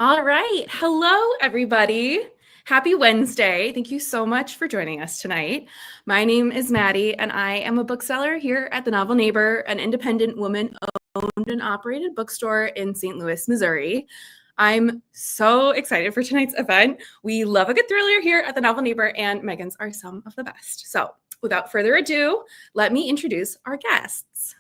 All right. Hello, everybody. Happy Wednesday. Thank you so much for joining us tonight. My name is Maddie, and I am a bookseller here at the Novel Neighbor, an independent woman-owned and operated bookstore in St. Louis, Missouri. I'm so excited for tonight's event. We love a good thriller here at the Novel Neighbor, and Megan's are some of the best. So without further ado, let me introduce our guests.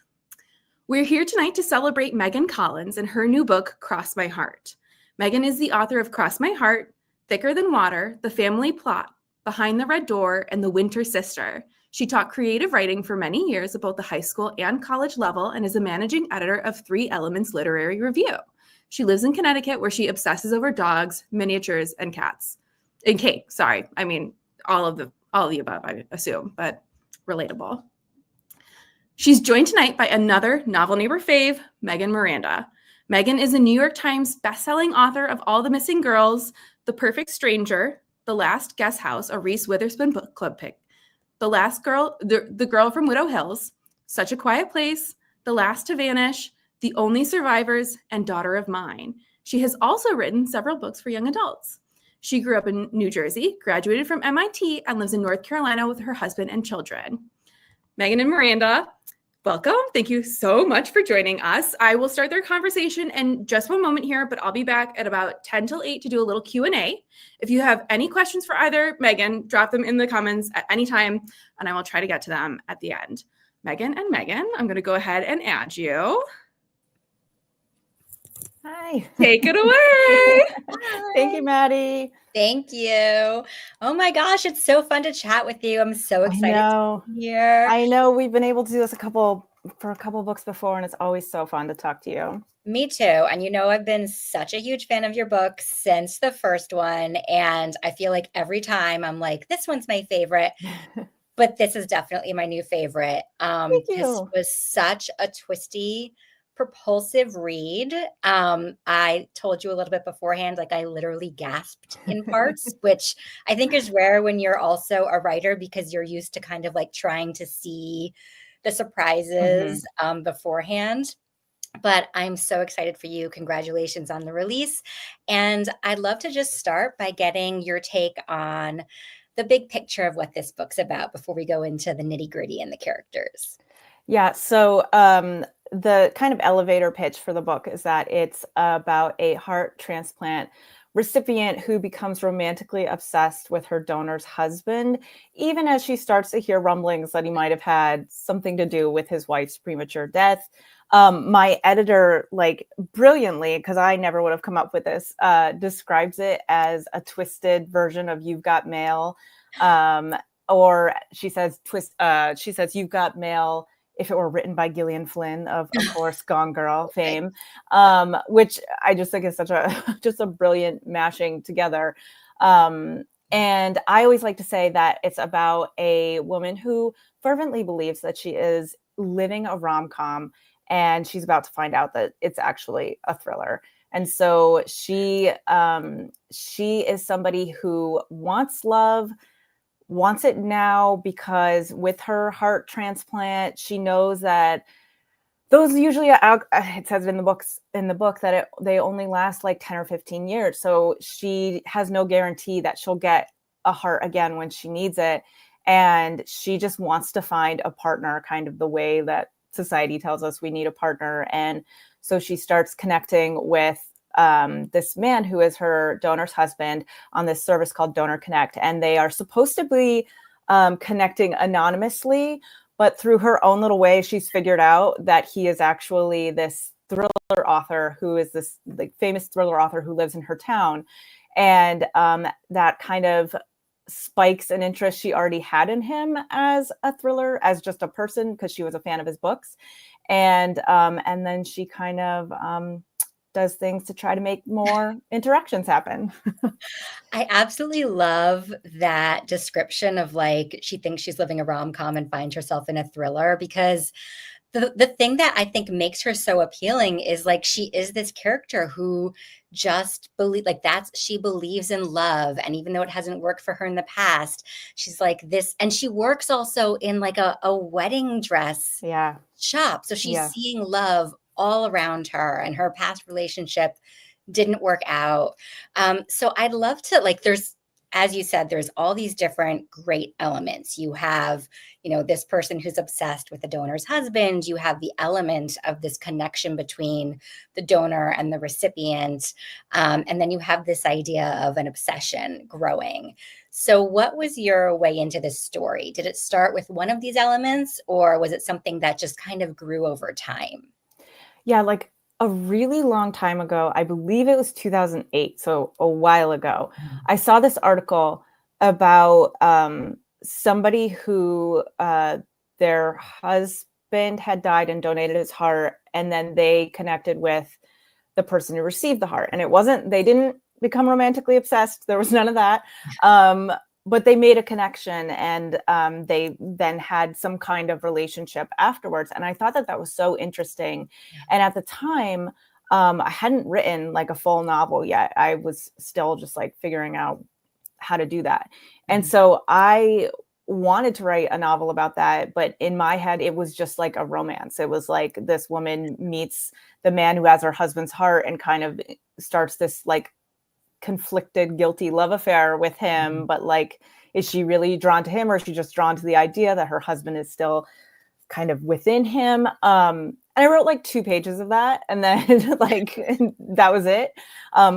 We're here tonight to celebrate Megan Collins and her new book, Cross My Heart. Megan is the author of Cross My Heart, Thicker Than Water, The Family Plot, Behind the Red Door, and The Winter Sister. She taught creative writing for many years at both the high school and college level and is a managing editor of Three Elements Literary Review. She lives in Connecticut where she obsesses over dogs, miniatures, and cats. And cake, sorry. I mean, all of the above, I assume, but relatable. She's joined tonight by another Novel Neighbor fave, Megan Miranda. Megan is a New York Times bestselling author of All the Missing Girls, The Perfect Stranger, The Last Guest House, a Reese Witherspoon book club pick, The Last Girl, the Girl from Widow Hills, Such a Quiet Place, The Last to Vanish, The Only Survivors, and Daughter of Mine. She has also written several books for young adults. She grew up in New Jersey, graduated from MIT, and lives in North Carolina with her husband and children. Megan and Miranda, welcome. Thank you so much for joining us. I will start their conversation in just one moment here, but I'll be back at about 10 till 8 to do a little Q&A. If you have any questions for either Megan, drop them in the comments at any time, and I will try to get to them at the end. Megan, I'm going to go ahead and add you. Hi. Take it away. Thank you, Maddie. Thank you. Oh my gosh, it's so fun to chat with you. I'm so excited to be here. I know we've been able to do this for a couple books before, and it's always so fun to talk to you. Me too. And you know, I've been such a huge fan of your book since the first one. And I feel like every time I'm like, this one's my favorite. But this is definitely my new favorite. Thank you. This was such a twisty, propulsive read. I told you a little bit beforehand, like I literally gasped in parts, which I think is rare when you're also a writer because you're used to kind of like trying to see the surprises beforehand. But I'm so excited for you. Congratulations on the release. And I'd love to just start by getting your take on the big picture of what this book's about before we go into the nitty gritty and the characters. Yeah. So the kind of elevator pitch for the book is that it's about a heart transplant recipient who becomes romantically obsessed with her donor's husband, even as she starts to hear rumblings that he might have had something to do with his wife's premature death. My editor, like brilliantly, because I never would have come up with this, describes it as a twisted version of You've Got Mail. Or she says, You've Got Mail if it were written by Gillian Flynn of course, Gone Girl fame, which I just think is such a brilliant mashing together. And I always like to say that it's about a woman who fervently believes that she is living a rom-com, and she's about to find out that it's actually a thriller. And so she is somebody who wants love, wants it now, because with her heart transplant, she knows that those usually it says in the book that they only last like 10 or 15 years. So she has no guarantee that she'll get a heart again when she needs it. And she just wants to find a partner, kind of the way that society tells us we need a partner. And so she starts connecting with this man who is her donor's husband on this service called Donor Connect. And they are supposed to be connecting anonymously, but through her own little way, she's figured out that he is actually this thriller author who is this like famous thriller author who lives in her town. And that kind of spikes an interest she already had in him as a thriller, as just a person, because she was a fan of his books. And then she kind of does things to try to make more interactions happen. I absolutely love that description of like, she thinks she's living a rom-com and finds herself in a thriller, because the thing that I think makes her so appealing is like, she is this character who just she believes in love. And even though it hasn't worked for her in the past, she's like this, and she works also in like a wedding dress shop. So she's seeing love all around her, and her past relationship didn't work out. So I'd love to, like, as you said, there's all these different great elements. You have, this person who's obsessed with the donor's husband. You have the element of this connection between the donor and the recipient. And then you have this idea of an obsession growing. So what was your way into this story? Did it start with one of these elements, or was it something that just kind of grew over time? Yeah, like a really long time ago, I believe it was 2008, so a while ago, I saw this article about somebody who their husband had died and donated his heart, and then they connected with the person who received the heart. And they didn't become romantically obsessed. There was none of that. But they made a connection, and they then had some kind of relationship afterwards. And I thought that was so interesting. And at the time, I hadn't written like a full novel yet. I was still just like figuring out how to do that. And so I wanted to write a novel about that, but in my head, it was just like a romance. It was like this woman meets the man who has her husband's heart and kind of starts this like conflicted, guilty love affair with him. But like, is she really drawn to him, or is she just drawn to the idea that her husband is still kind of within him? And I wrote like 2 pages of that, and then like that was it,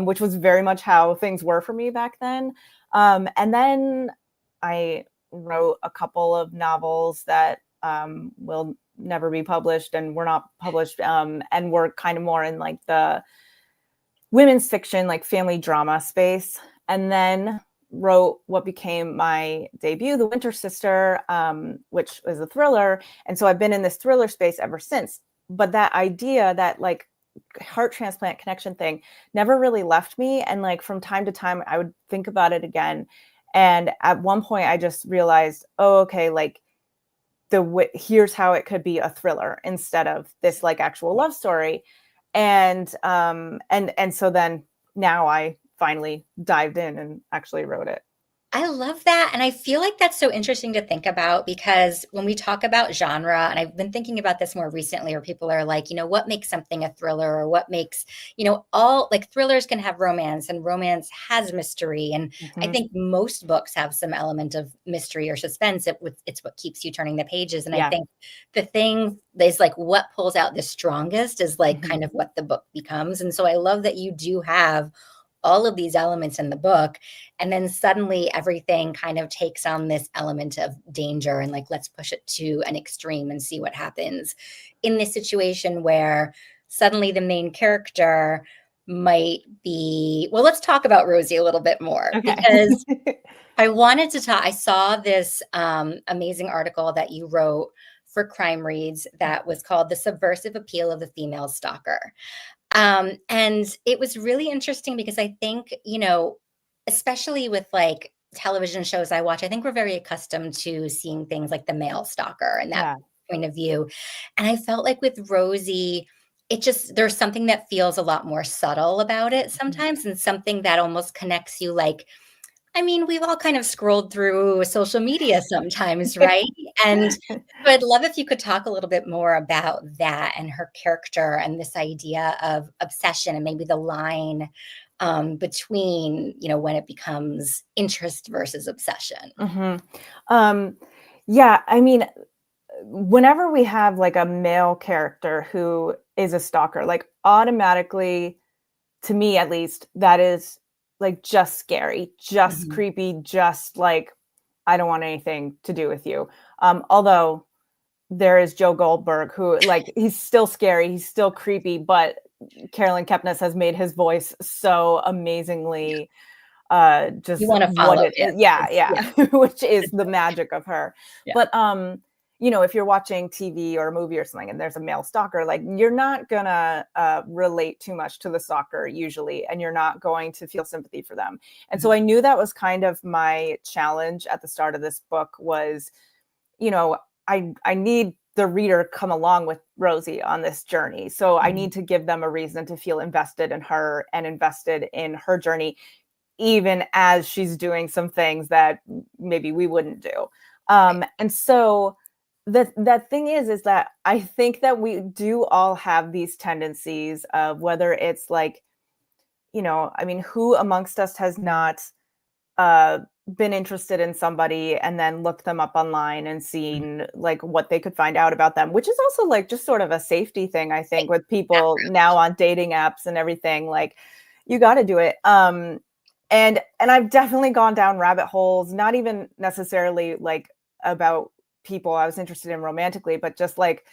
which was very much how things were for me back then. And then I wrote a couple of novels that will never be published and were not published, and were kind of more in like the women's fiction, like family drama space. And then wrote what became my debut, The Winter Sister, which was a thriller. And so I've been in this thriller space ever since. But that idea, that like heart transplant connection thing, never really left me. And like from time to time, I would think about it again. And at one point I just realized, oh, okay, like here's how it could be a thriller instead of this like actual love story. And so then now I finally dived in and actually wrote it. I love that. And I feel like that's so interesting to think about, because when we talk about genre, and I've been thinking about this more recently, where people are like, what makes something a thriller, or what makes, all like thrillers can have romance, and romance has mystery. And I think most books have some element of mystery or suspense. It's what keeps you turning the pages. And I think the thing is like what pulls out the strongest is like kind of what the book becomes. And so I love that you do have all of these elements in the book, and then suddenly everything kind of takes on this element of danger, and like, let's push it to an extreme and see what happens in this situation where suddenly the main character might be, well, let's talk about Rosie a little bit more, because I wanted to talk, I saw this amazing article that you wrote for Crime Reads that was called The Subversive Appeal of the Female Stalker. And it was really interesting because I think, especially with like television shows I watch, I think we're very accustomed to seeing things like the male stalker and that point of view. And I felt like with Rosie, there's something that feels a lot more subtle about it sometimes, and something that almost connects you. Like, I mean, we've all kind of scrolled through social media sometimes, right? And so I'd love if you could talk a little bit more about that and her character and this idea of obsession, and maybe the line between, when it becomes interest versus obsession. Yeah, I mean, whenever we have like a male character who is a stalker, like automatically, to me at least, that is like just scary, just creepy, just like, I don't want anything to do with you. Although there is Joe Goldberg, who like, he's still scary, he's still creepy, but Carolyn Kepnes has made his voice so amazingly just you want to follow it is. Yeah. Which is the magic of her. But if you're watching TV or a movie or something and there's a male stalker, like, you're not gonna relate too much to the stalker usually, and you're not going to feel sympathy for them. And so I knew that was kind of my challenge at the start of this book was, I need the reader come along with Rosie on this journey. So I need to give them a reason to feel invested in her and invested in her journey, even as she's doing some things that maybe we wouldn't do. And so the thing is that I think that we do all have these tendencies of, whether it's like, I mean, who amongst us has not been interested in somebody and then looked them up online and seen like what they could find out about them, which is also like just sort of a safety thing, I think, with people now on dating apps and everything. Like, you got to do it. And I've definitely gone down rabbit holes, not even necessarily like about people I was interested in romantically, but just like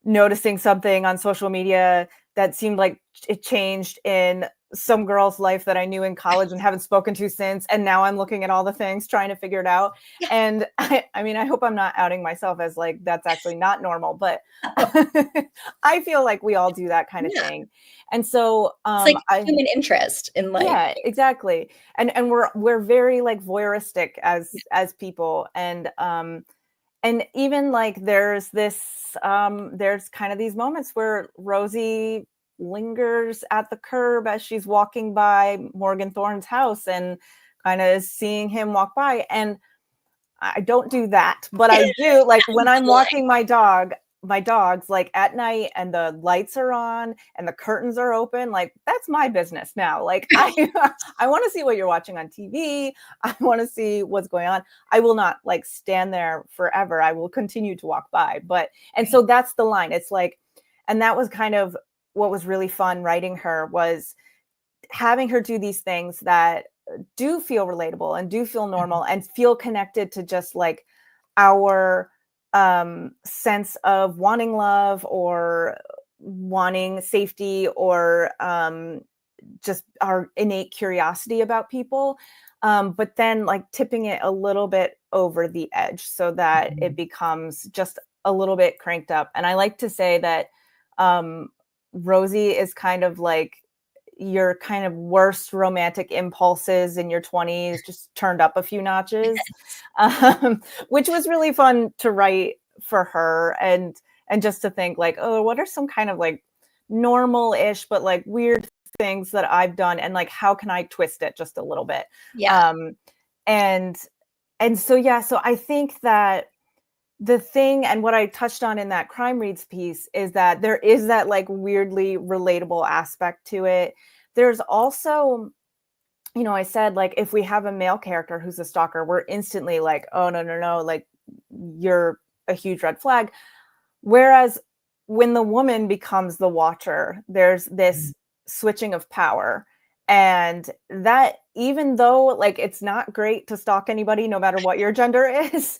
noticing something on social media that seemed like it changed in some girl's life that I knew in college and haven't spoken to since. And now I'm looking at all the things, trying to figure it out. Yeah. And I mean, I hope I'm not outing myself as like, that's actually not normal, but I feel like we all do that kind of thing. And so it's like human interest in like, yeah, exactly. And we're very like voyeuristic as people. And even like there's kind of these moments where Rosie lingers at the curb as she's walking by Morgan Thorne's house and kind of seeing him walk by. And I don't do that, but I do like when I'm walking my dogs like at night and the lights are on and the curtains are open, like that's my business now. Like I want to see what you're watching on TV. I want to see what's going on. I will not like stand there forever. I will continue to walk by. And so that's the line. It's like, and that was kind of what was really fun writing her, was having her do these things that do feel relatable and do feel normal and feel connected to just like our sense of wanting love or wanting safety or just our innate curiosity about people, but then like tipping it a little bit over the edge so that it becomes just a little bit cranked up. And I like to say that Rosie is kind of like your kind of worst romantic impulses in your 20s, just turned up a few notches, which was really fun to write for her. And just to think like, oh, what are some kind of like normal-ish, but like weird things that I've done? And like, how can I twist it just a little bit? yeah. And so, yeah, so I think that the thing, and what I touched on in that Crime Reads piece, is that there is that like weirdly relatable aspect to it. There's also, I said like, if we have a male character who's a stalker, we're instantly like, oh, no, like you're a huge red flag. Whereas when the woman becomes the watcher, there's this switching of power. And that, even though like it's not great to stalk anybody, no matter what your gender is,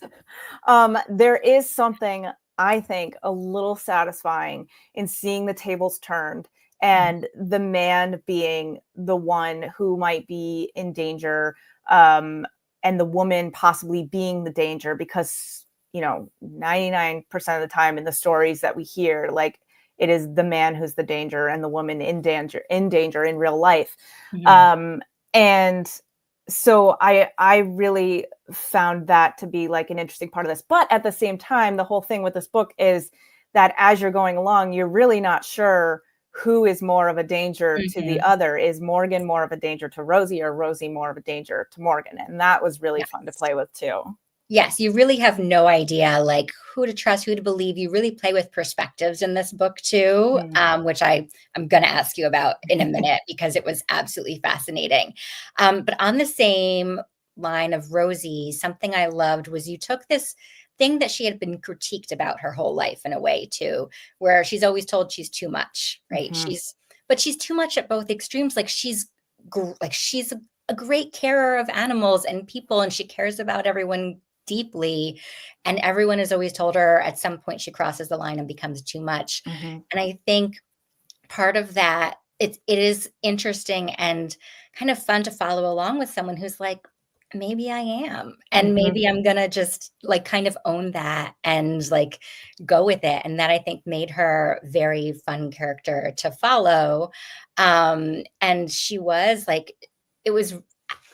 there is something, I think, a little satisfying in seeing the tables turned and the man being the one who might be in danger, and the woman possibly being the danger, because 99% of the time in the stories that we hear, like, it is the man who's the danger and the woman in danger in real life. And so I really found that to be like an interesting part of this. But at the same time, the whole thing with this book is that as you're going along, you're really not sure who is more of a danger to the other. Is Morgan more of a danger to Rosie, or Rosie more of a danger to Morgan? And that was really fun to play with too. Yes, you really have no idea like who to trust, who to believe. You really play with perspectives in this book too, which I'm going to ask you about in a minute because it was absolutely fascinating. But on the same line of Rosie, something I loved was you took this thing that she had been critiqued about her whole life in a way too, where she's always told she's too much, right? But she's too much at both extremes. Like she's a great carer of animals and people, and she cares about everyone deeply, and everyone has always told her at some point she crosses the line and becomes too much. And I think part of that, it is interesting and kind of fun to follow along with someone who's like, maybe I am, and maybe I'm gonna just like kind of own that and like go with it. And that, I think, made her very fun character to follow. And she was like, it was,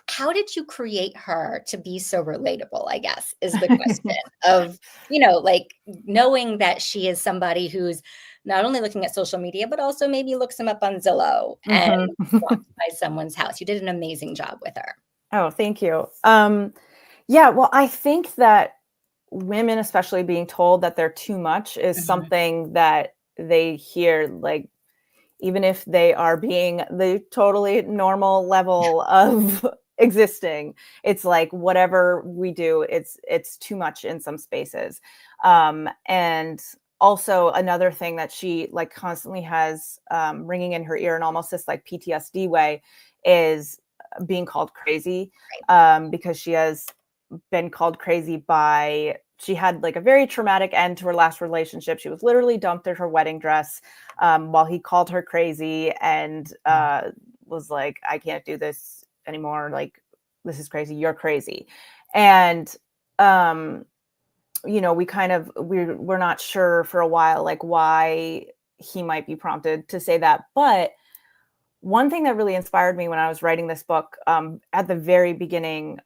how did you create her to be so relatable, I guess, is the question of, like knowing that she is somebody who's not only looking at social media, but also maybe looks them up on Zillow and walks by someone's house. You did an amazing job with her. Oh, thank you. Yeah, well, I think that women, especially being told that they're too much, is something that they hear like even if they are being the totally normal level of existing. It's like whatever we do, it's too much in some spaces. And also another thing that she like constantly has ringing in her ear in almost this like PTSD way is being called crazy, because she has been called crazy by, she had like a very traumatic end to her last relationship. She was literally dumped in her wedding dress while he called her crazy and was like, I can't do this anymore. Like, this is crazy. You're crazy. And, you know, we're not sure for a while, like why he might be prompted to say that. But one thing that really inspired me when I was writing this book, at the very beginning,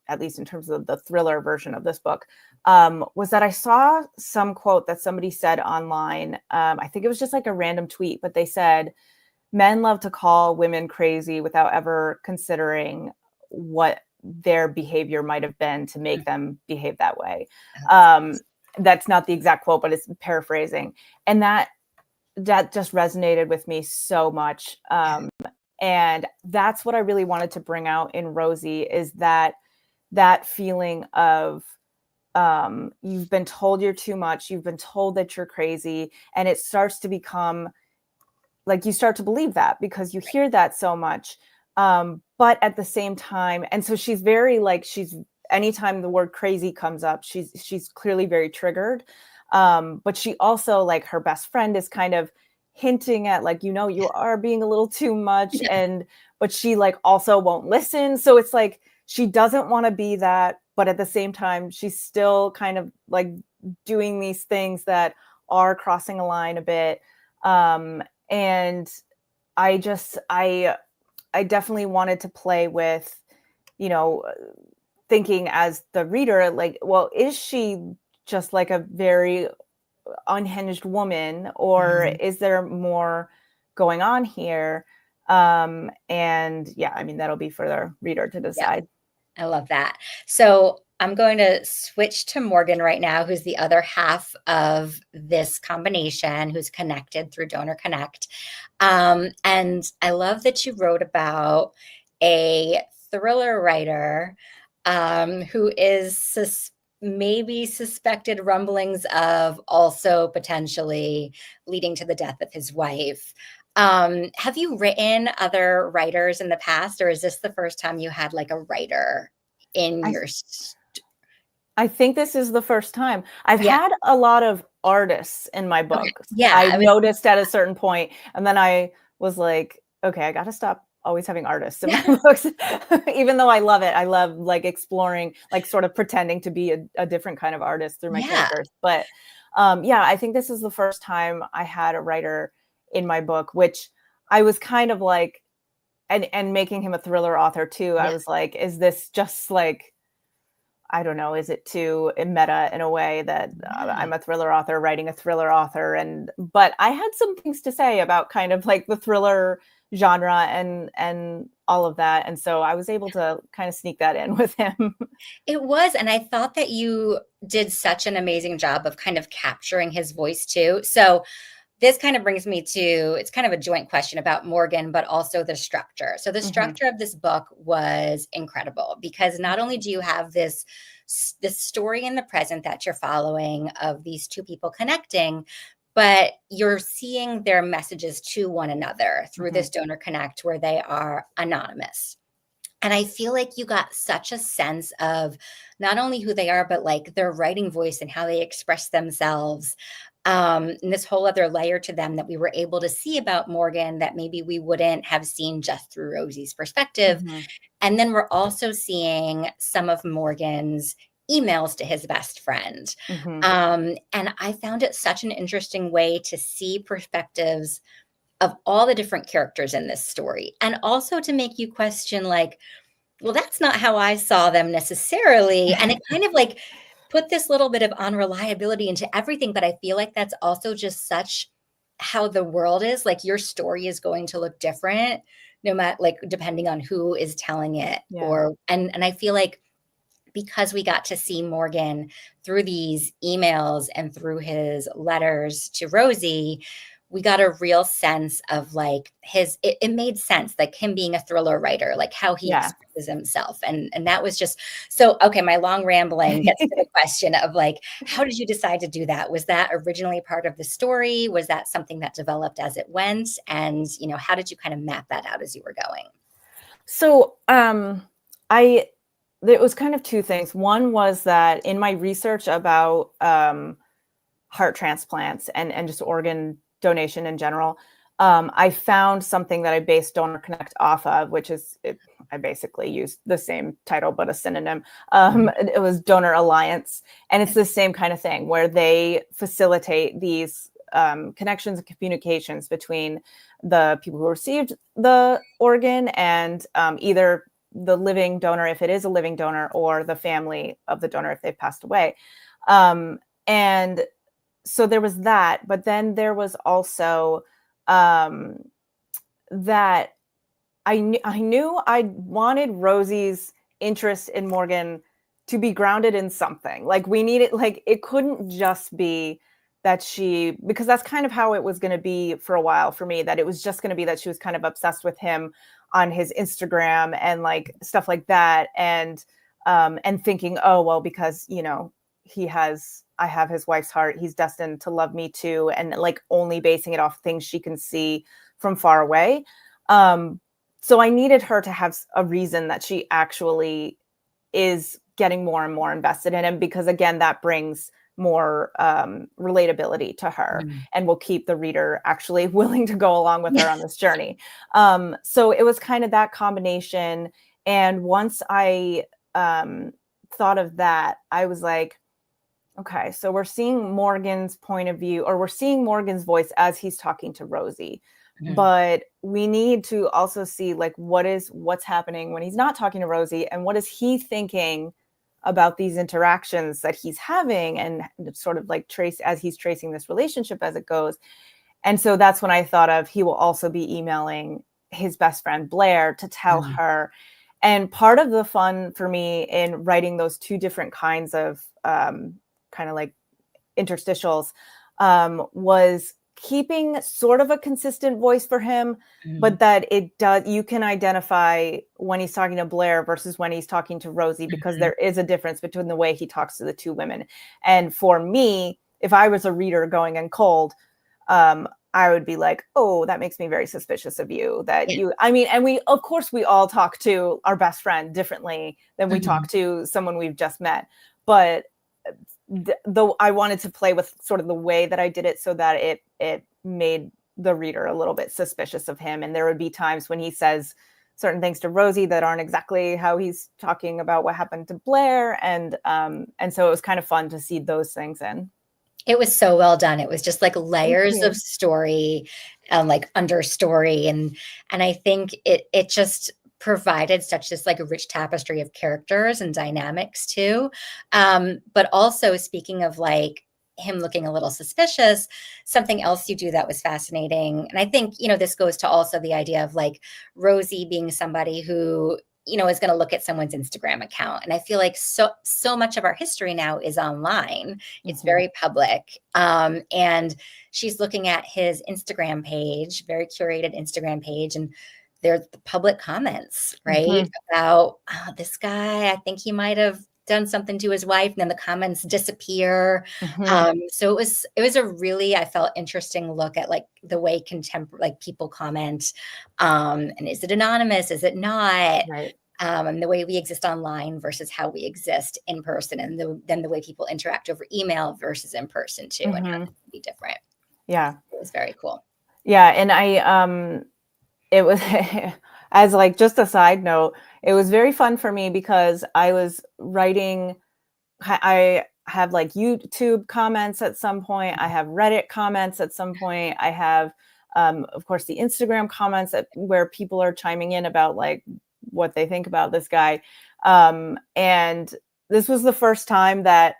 at least in terms of the thriller version of this book, was that I saw some quote that somebody said online. I think it was just like a random tweet, but they said, men love to call women crazy without ever considering what their behavior might have been to make them behave that way. That's not the exact quote, but it's paraphrasing. And that just resonated with me so much. And that's what I really wanted to bring out in Rosie, is that feeling of you've been told you're too much, you've been told that you're crazy, and it starts to become like you start to believe that because you hear that so much. But at the same time, and so she's very like, anytime the word crazy comes up, she's clearly very triggered. But she also, like, her best friend is kind of hinting at like, you know, you are being a little too much. But she like also won't listen. So it's like, she doesn't want to be that, but at the same time, she's still kind of like doing these things that are crossing a line a bit. And I definitely wanted to play with, you know, thinking as the reader, like, well, is she just like a very unhinged woman, or is there more going on here? And yeah, I mean, that'll be for the reader to decide. I love that. So I'm going to switch to Morgan right now, who's the other half of this combination, who's connected through Donor Connect. And I love that you wrote about a thriller writer who is maybe suspected rumblings of also potentially leading to the death of his wife. Have you written other writers in the past, or is this the first time you had like a writer in your? I think this is the first time. I've had a lot of artists in my book. Okay. I noticed at a certain point, and then I was like, okay, I got to stop always having artists in my books. Even though I love it. I love like exploring, like sort of pretending to be a different kind of artist through my characters. But I think this is the first time I had a writer in my book, which I was kind of like, and making him a thriller author too. I was like, is this just like, I don't know, is it too meta in a way that I'm a thriller author writing a thriller author? But I had some things to say about kind of like the thriller genre and all of that. And so I was able to kind of sneak that in with him. It was. And I thought that you did such an amazing job of kind of capturing his voice too. So this kind of brings me to, it's kind of a joint question about Morgan, but also the structure. So the structure of this book was incredible, because not only do you have this story in the present that you're following of these two people connecting, but you're seeing their messages to one another through this Donor Connect where they are anonymous. And I feel like you got such a sense of not only who they are, but like their writing voice and how they express themselves. And this whole other layer to them that we were able to see about Morgan that maybe we wouldn't have seen just through Rosie's perspective. And then we're also seeing some of Morgan's emails to his best friend. And I found it such an interesting way to see perspectives of all the different characters in this story. And also to make you question, like, well, that's not how I saw them necessarily. And it kind of like put this little bit of unreliability into everything. But I feel like that's also just such how the world is. Like, your story is going to look different, no matter, like, depending on who is telling it. And I feel like because we got to see Morgan through these emails and through his letters to Rosie, we got a real sense of like it made sense, like him being a thriller writer, like how he expresses himself. And that was just so, okay, my long rambling gets to the question of like, how did you decide to do that? Was that originally part of the story? Was that something that developed as it went? And, you know, how did you kind of map that out as you were going? So it was kind of two things. One was that in my research about heart transplants and just organ donation in general, I found something that I based Donor Connect off of, which is, I basically used the same title, but a synonym. It was Donor Alliance. And it's the same kind of thing where they facilitate these connections and communications between the people who received the organ and either the living donor, if it is a living donor, or the family of the donor if they've passed away. And so there was that, but then there was also that I knew I wanted Rosie's interest in Morgan to be grounded in something. Like we needed, like it couldn't just be that because that's kind of how it was going to be for a while for me, that it was just going to be that she was kind of obsessed with him on his Instagram and like stuff like that. And thinking, oh, well, because, you know, I have his wife's heart, he's destined to love me too. And like only basing it off things she can see from far away. So I needed her to have a reason that she actually is getting more and more invested in him, because again, that brings more relatability to her and will keep the reader actually willing to go along with her on this journey. So it was kind of that combination. And once I thought of that, I was like, okay, so we're seeing Morgan's point of view, or we're seeing Morgan's voice as he's talking to Rosie. But we need to also see like what's happening when he's not talking to Rosie, and what is he thinking about these interactions that he's having, and sort of like as he's tracing this relationship as it goes. And so that's when I thought of, he will also be emailing his best friend Blair to tell her. And part of the fun for me in writing those two different kinds of kind of like interstitials was keeping sort of a consistent voice for him, but that you can identify when he's talking to Blair versus when he's talking to Rosie, because there is a difference between the way he talks to the two women. And for me, if I was a reader going in cold, I would be like, oh, that makes me very suspicious of you, that and we all talk to our best friend differently than we talk to someone we've just met. But though I wanted to play with sort of the way that I did it so that it made the reader a little bit suspicious of him. And there would be times when he says certain things to Rosie that aren't exactly how he's talking about what happened to Blair. And so it was kind of fun to see those things in. It was so well done. It was just like layers of story, like understory. And I think it just provided such this like a rich tapestry of characters and dynamics too. But also, speaking of like him looking a little suspicious, something else you do that was fascinating. And I think, you know, this goes to also the idea of like Rosie being somebody who, you know, is going to look at someone's Instagram account. And I feel like so much of our history now is online. It's very public. And she's looking at his Instagram page, very curated Instagram page. And there's the public comments, right? About this guy, I think he might have done something to his wife, and then the comments disappear. So it was a really, I felt, interesting look at like the way like people comment, and is it anonymous? Is it not? Right. And the way we exist online versus how we exist in person, and then the way people interact over email versus in person too, and how it can be different. Yeah, it was very cool. Yeah, and it was as like just a side note, it was very fun for me because I was writing, I have like YouTube comments at some point, I have Reddit comments at some point, I have of course the Instagram comments where people are chiming in about like what they think about this guy, and this was the first time that,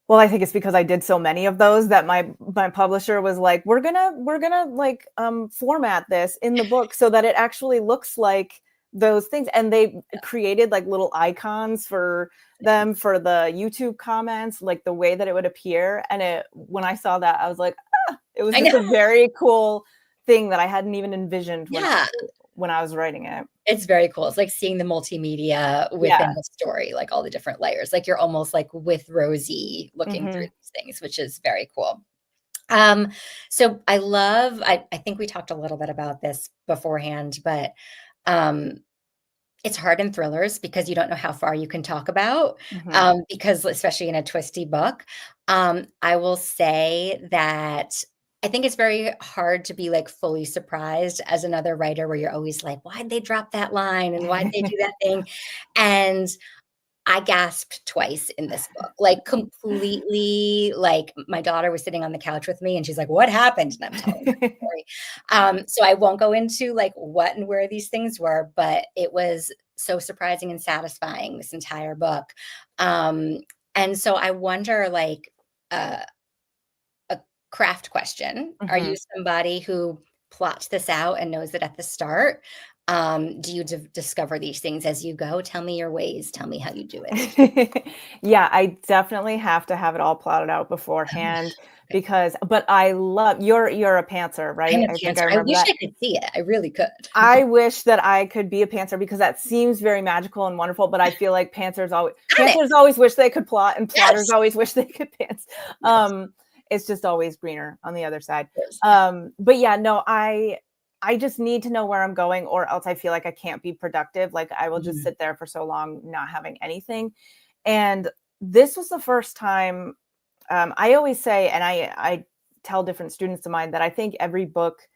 well, I think it's because I did so many of those that my publisher was like, we're gonna like format this in the book so that it actually looks like those things. And they created like little icons for them for the YouTube comments, like the way that it would appear. And when I saw that, I was like, It was I just know. a very cool thing that I hadn't even envisioned Yeah. when I was writing it. It's very cool. It's like seeing the multimedia within Yeah. the story, like all the different layers. Like you're almost like with Rosie looking through these things, which is very cool. So I think we talked a little bit about this beforehand, but um, it's hard in thrillers because you don't know how far you can talk about, because especially in a twisty book. I will say that I think it's very hard to be like fully surprised as another writer where you're always like, why'd they drop that line and why'd they do that thing? And I gasped twice in this book, like completely, like my daughter was sitting on the couch with me and she's like, what happened? And I'm telling her the story. So I won't go into like what and where these things were, but it was so surprising and satisfying, this entire book. And so I wonder, like, a craft question. Are you somebody who plots this out and knows it at the start? Do you discover these things as you go? Tell me your ways. Tell me how you do it. Yeah, I definitely have to have it all plotted out beforehand but I love you're a pantser, right? I'm a I think pantser. I I remember wish that. I could see it. I really could. I wish that I could be a pantser because that seems very magical and wonderful, but I feel like pantsers always wish they could plot and plotters always wish they could pants. It's just always greener on the other side. But yeah, no, I just need to know where I'm going or else I feel like I can't be productive. Like I will just sit there for so long not having anything. And this was the first time I always say, and I tell different students of mine that I think every book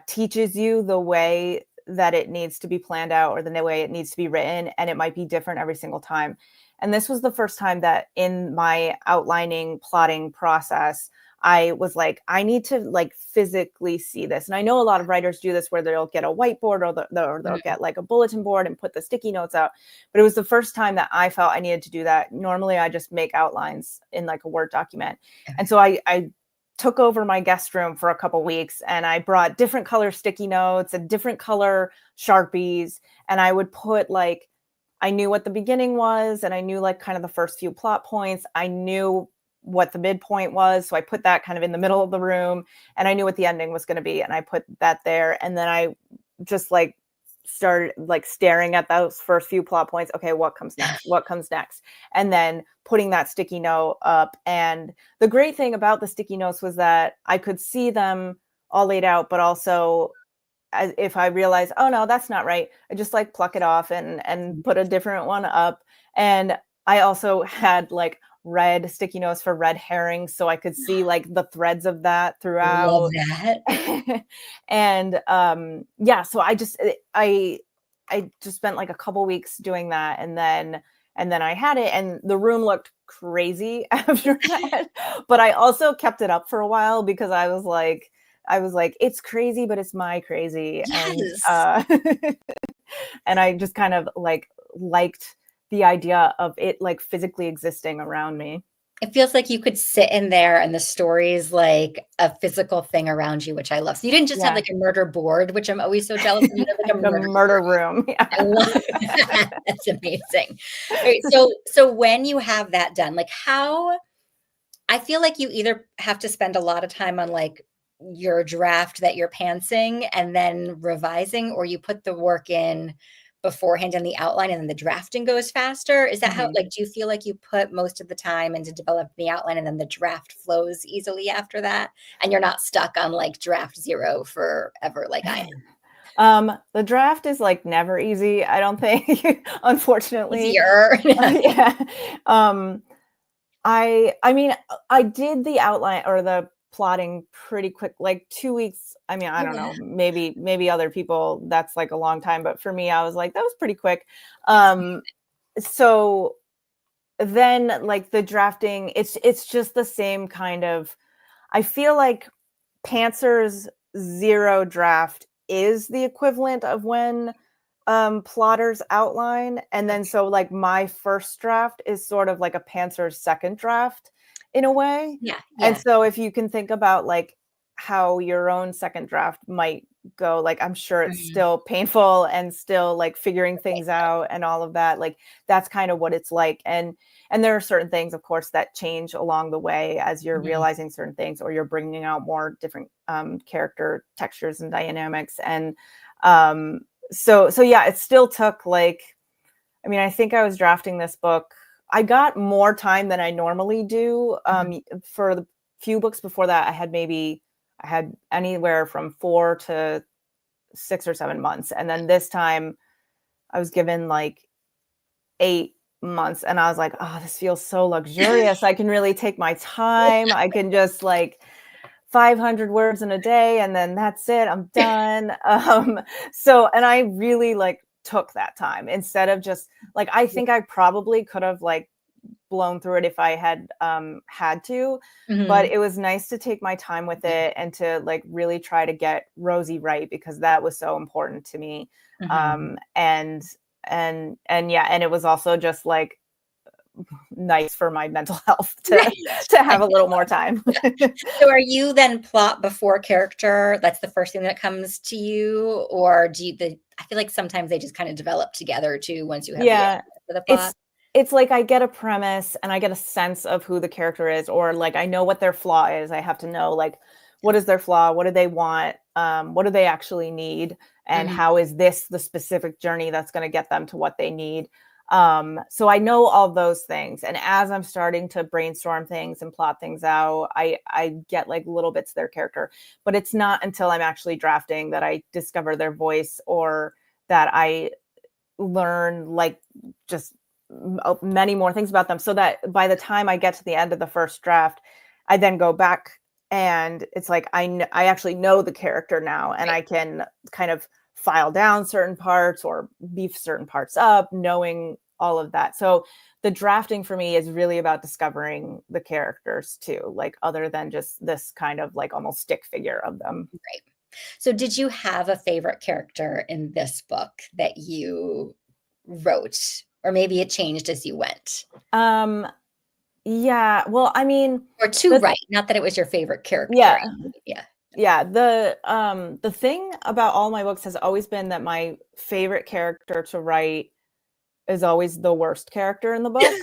teaches you the way that it needs to be planned out or the way it needs to be written, and it might be different every single time. And this was the first time that in my outlining plotting process, I was like, I need to like physically see this. And I know a lot of writers do this where they'll get a whiteboard or they'll get like a bulletin board and put the sticky notes out. But it was the first time that I felt I needed to do that. Normally I just make outlines in like a Word document. And so I took over my guest room for a couple weeks and I brought different color sticky notes and different color Sharpies. And I would put like, I knew what the beginning was and I knew like kind of the first few plot points. I knew what the midpoint was. So I put that kind of in the middle of the room and I knew what the ending was going to be. And I put that there. And then I just like started like staring at those first few plot points. Okay, what comes next? What comes next? And then putting that sticky note up. And the great thing about the sticky notes was that I could see them all laid out, but also if I realize, oh no, that's not right, I just like pluck it off and put a different one up. And I also had like red sticky notes for red herrings, so I could see like the threads of that throughout. Love that. And yeah, so I just spent like a couple weeks doing that, and then I had it, and the room looked crazy after that. But I also kept it up for a while because I was like, it's crazy, but it's my crazy. Yes. And I just kind of like liked the idea of it like physically existing around me. It feels like you could sit in there and the story is like a physical thing around you, which I love. So you didn't just have like a murder board, which I'm always so jealous of. You have like a murder room. Yeah. I love that. That's amazing. All right, so when you have that done, like how, I feel like you either have to spend a lot of time on like your draft that you're pantsing and then revising, or you put the work in beforehand in the outline and then the drafting goes faster. Is that how, like, do you feel like you put most of the time into developing the outline and then the draft flows easily after that? And you're not stuck on like draft 0 forever like I am? The draft is like never easy, I don't think, unfortunately. Easier. Yeah. I mean, I did the outline or the plotting pretty quick, like 2 weeks. I mean, I don't know, maybe other people that's like a long time, but for me, I was like, that was pretty quick. So then like the drafting, it's just the same kind of, I feel like Pantsers 0 draft is the equivalent of when plotters outline. And then so like my first draft is sort of like a Pantsers second draft in a way. Yeah. And so if you can think about like how your own second draft might go. Like, I'm sure it's Mhm. still painful and still like figuring things out and all of that. Like, that's kind of what it's like. And there are certain things, of course, that change along the way as you're Mhm. realizing certain things, or you're bringing out more different character textures and dynamics. And so yeah, it still took like, I mean, I think I was drafting this book. I got more time than I normally do. For the few books before that, I had anywhere from 4 to 6 or 7 months. And then this time I was given like 8 months, and I was like, oh, this feels so luxurious. I can really take my time. I can just like 500 words in a day, and then that's it. I'm done. So, and I really like took that time instead of just like, I think I probably could have like blown through it if I had had to, but Mhm. it was nice to take my time with it and to like really try to get Rosie right, because that was so important to me. Mhm. And yeah, and it was also just like nice for my mental health to Right. have a little more time. Yeah. So are you then plot before character? That's the first thing that comes to you? Or do you I feel like sometimes they just kind of develop together too once you have the idea Yeah, for the it's plot. it's like I get a premise and I get a sense of who the character is, or like I know what their flaw is. I have to know like, what is their flaw? What do they want? What do they actually need? And Mhm. how is this the specific journey that's going to get them to what they need? So I know all those things, and as I'm starting to brainstorm things and plot things out, I get like little bits of their character. But it's not until I'm actually drafting that I discover their voice, or that I learn like just many more things about them, so that by the time I get to the end of the first draft, I then go back and it's like I actually know the character now, and Right. I can kind of file down certain parts or beef certain parts up, knowing all of that. So the drafting for me is really about discovering the characters too, like other than just this kind of like almost stick figure of them. Right. So did you have a favorite character in this book that you wrote? Or maybe it changed as you went? um yeah, well, I mean, Or to the write, not that it was your favorite character. yeah. Yeah. Yeah, the thing about all my books has always been that my favorite character to write is always the worst character in the book,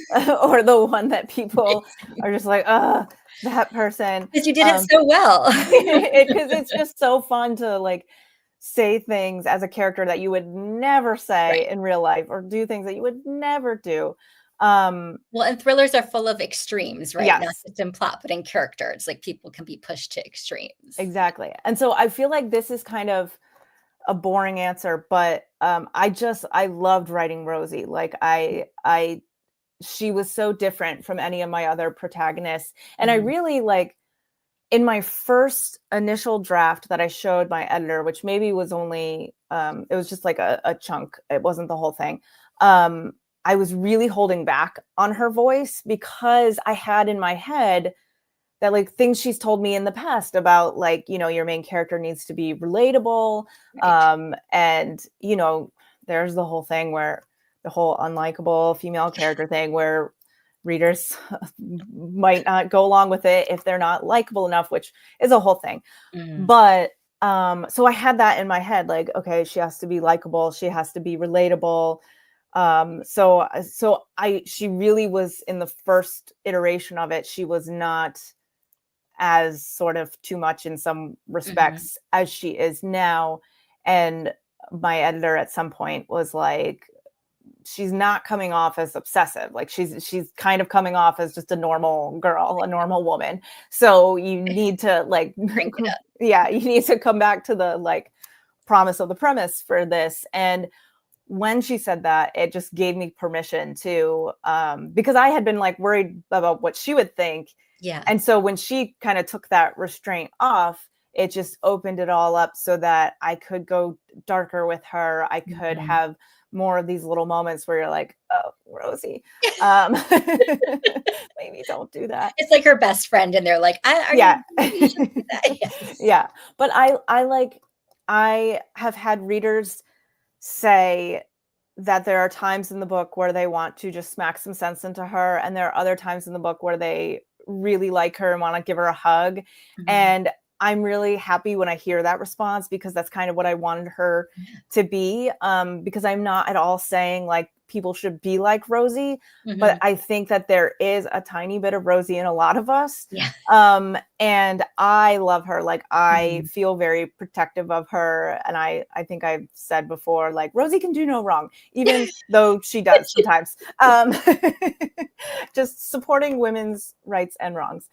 or the one that people are just like, that person." Because you did it so well. Because it's just so fun to like say things as a character that you would never say Right. in real life, or do things that you would never do. Um, Well, and thrillers are full of extremes, right? Not yes. just in plot, but in character. It's like people can be pushed to extremes. Exactly. And so I feel like this is kind of a boring answer, but I loved writing Rosie. Like I she was so different from any of my other protagonists. And I Mhm. really like, in my first initial draft that I showed my editor, which maybe was only it was just like a chunk. It wasn't the whole thing. I was really holding back on her voice, because I had in my head that like things she's told me in the past about like, your main character needs to be relatable. Right. And there's the whole thing where the whole unlikable female character thing, where readers might not go along with it if they're not likable enough, which is a whole thing. Mhm. But so I had that in my head, like, okay, she has to be likable, she has to be relatable. She really was, in the first iteration of it, she was not as sort of too much in some Mhm. respects as she is now. And my editor at some point was like, she's not coming off as obsessive. Like she's kind of coming off as just a normal girl, a normal woman. So you need to like Crank it up. yeah, you need to come back to the like promise of the premise for this. And when she said that, it just gave me permission to because I had been like worried about what she would think. Yeah. And so when she kind of took that restraint off, it just opened it all up so that I could go darker with her. I could Mhm. have more of these little moments where you're like, oh, Rosie, maybe don't do that. It's like her best friend, and they're like, "Are you Yeah. maybe you shouldn't do that." Yes. Yeah. But I have had readers say that there are times in the book where they want to just smack some sense into her, and there are other times in the book where they really like her and want to give her a hug. Mhm. And I'm really happy when I hear that response, because that's kind of what I wanted her to be. Because I'm not at all saying like people should be like Rosie, but I think that there is a tiny bit of Rosie in a lot of us. Yeah. And I love her. Like, I feel very protective of her. And I think I've said before, like, Rosie can do no wrong, even though she does sometimes. Just supporting women's rights and wrongs.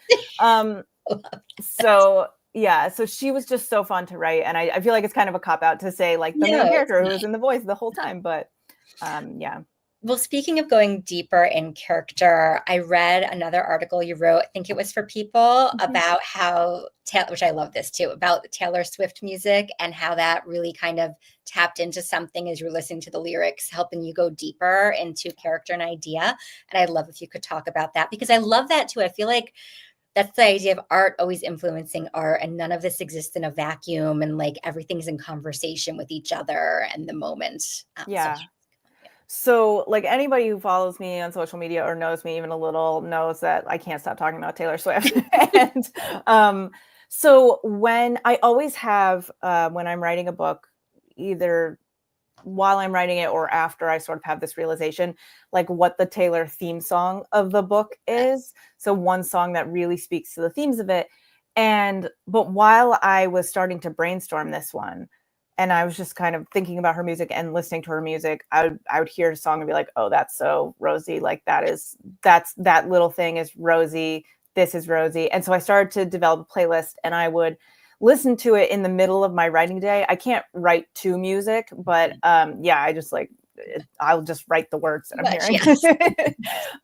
So yeah, so she was just so fun to write. And I feel like it's kind of a cop out to say like the main character who was in the voice the whole time, but yeah. Well, speaking of going deeper in character, I read another article you wrote, I think it was for People, about how, which I love this too, about Taylor Swift music and how that really kind of tapped into something as you're listening to the lyrics, helping you go deeper into character and idea. And I'd love if you could talk about that, because I love that too. I feel like that's the idea of art always influencing art, and none of this exists in a vacuum, and like everything's in conversation with each other and the moment. So like anybody who follows me on social media or knows me even a little knows that I can't stop talking about Taylor Swift. And so when I always have, when I'm writing a book, either while I'm writing it or after, I sort of have this realization, like what the Taylor theme song of the book is. So one song that really speaks to the themes of it. But while I was starting to brainstorm this one, and I was just kind of thinking about her music and listening to her music, I would hear a song and be like, oh, that's so Rosie. Like that little thing is Rosie. This is Rosie. And so I started to develop a playlist, and I would listen to it in the middle of my writing day. I can't write to music, but I just like, I'll just write the words that I'm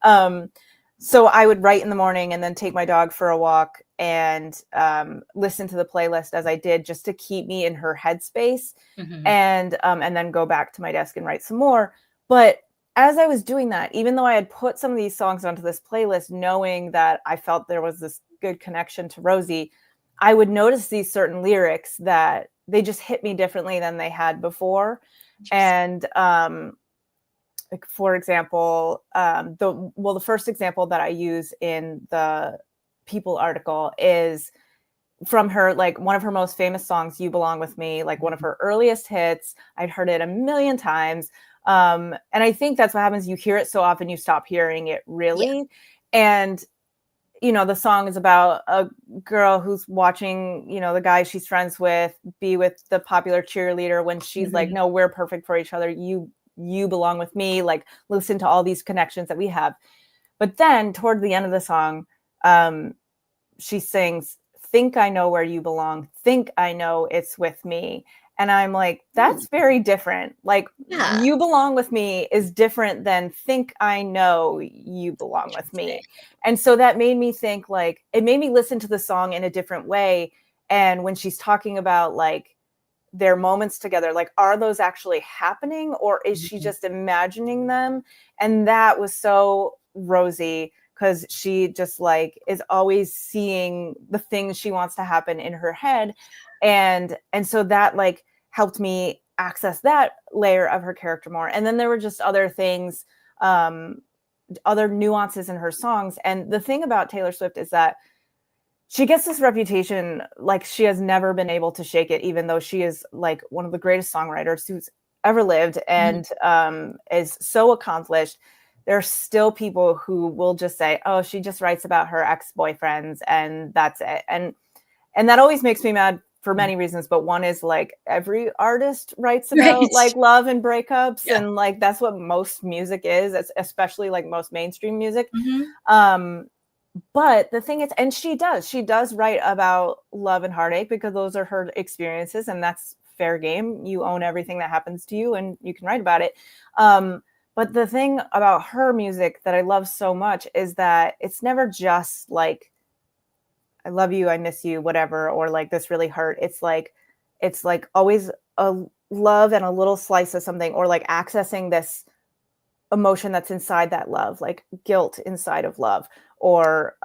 hearing. So I would write in the morning and then take my dog for a walk and listen to the playlist as I did, just to keep me in her headspace, and then go back to my desk and write some more. But as I was doing that, even though I had put some of these songs onto this playlist, knowing that I felt there was this good connection to Rosie, I would notice these certain lyrics that they just hit me differently than they had before. And like, for example, the first example that I use in the People article is from her, like one of her most famous songs, You Belong With Me, like one of her earliest hits. I'd heard it a million times. And I think that's what happens. You hear it so often, you stop hearing it really. Yeah. And, you know, the song is about a girl who's watching, you know, the guy she's friends with be with the popular cheerleader when she's like, no, we're perfect for each other. You belong with me. Like, listen to all these connections that we have. But then toward the end of the song, she sings, think I know where you belong. Think I know it's with me. And I'm like, that's very different. Like, you belong with me is different than think I know you belong with me. And so that made me think, like, it made me listen to the song in a different way. And when she's talking about like their moments together, like, are those actually happening, or is she just imagining them? And that was so Rosie, because she just like is always seeing the things she wants to happen in her head. And so that like helped me access that layer of her character more. And then there were just other things, other nuances in her songs. And the thing about Taylor Swift is that she gets this reputation, like she has never been able to shake it, even though she is like one of the greatest songwriters who's ever lived and is so accomplished. There are still people who will just say, oh, she just writes about her ex-boyfriends and that's it. And that always makes me mad for many reasons. But one is like every artist writes about like love and breakups. Yeah. And like, that's what most music is, especially like most mainstream music. But the thing is, and she does write about love and heartache because those are her experiences, and that's fair game. You own everything that happens to you and you can write about it. But the thing about her music that I love so much is that it's never just like, I love you, I miss you, whatever, or like this really hurt. It's like always a love and a little slice of something, or like accessing this emotion that's inside that love, like guilt inside of love, or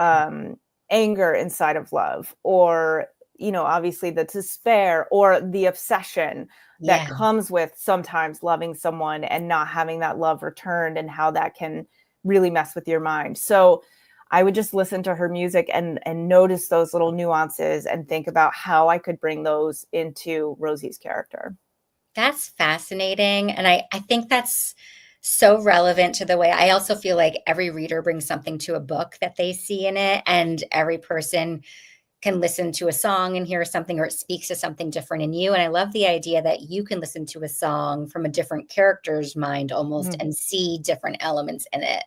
anger inside of love, or, you know, obviously the despair or the obsession that comes with sometimes loving someone and not having that love returned, and how that can really mess with your mind. So I would just listen to her music and notice those little nuances and think about how I could bring those into Rosie's character. That's fascinating. And I think that's so relevant to the way I also feel like every reader brings something to a book that they see in it, and every person can listen to a song and hear something, or it speaks to something different in you. And I love the idea that you can listen to a song from a different character's mind almost and see different elements in it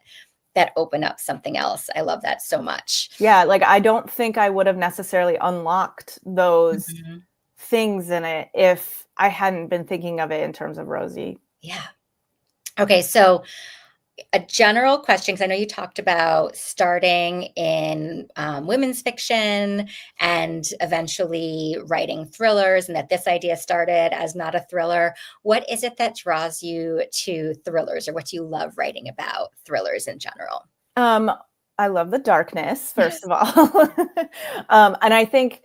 that open up something else. I love that so much. Yeah, like I don't think I would have necessarily unlocked those things in it if I hadn't been thinking of it in terms of Rosie. Yeah. Okay, so a general question, because I know you talked about starting in women's fiction and eventually writing thrillers, and that this idea started as not a thriller. What is it that draws you to thrillers, or what do you love writing about thrillers in general? I love the darkness, first of all. And I think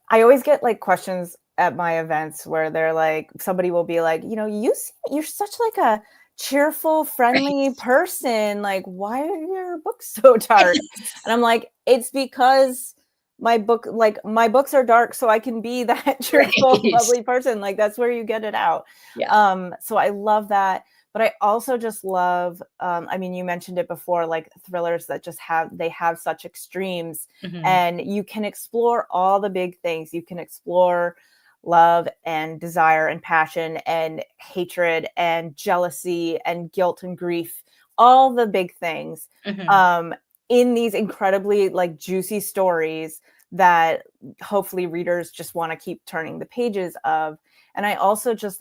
I always get like questions at my events where they're like, somebody will be like, you're such like a cheerful, friendly person. Like, why are your books so dark? And I'm like, it's because my books are dark so I can be that cheerful, lovely person. Like, that's where you get it out. Yeah. So I love that. But I also just love, I mean, you mentioned it before, like thrillers that just have such extremes, and you can explore all the big things. You can explore love and desire and passion and hatred and jealousy and guilt and grief, all the big things, in these incredibly like juicy stories that hopefully readers just want to keep turning the pages of. And I also just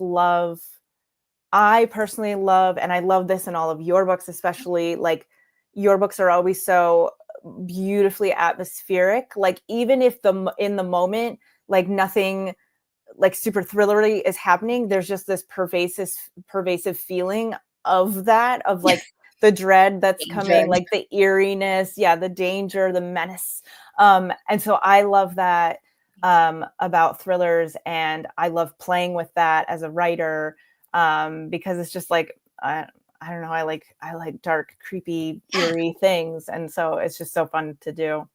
I personally love, and I love this in all of your books, especially, like your books are always so beautifully atmospheric. Like even if in the moment, like nothing like super thrillery is happening, there's just this pervasive feeling of like the dread that's coming, like the eeriness, the danger, the menace. And so I love that about thrillers, and I love playing with that as a writer. Because it's just like I don't know, I like dark, creepy, eerie things, and so it's just so fun to do.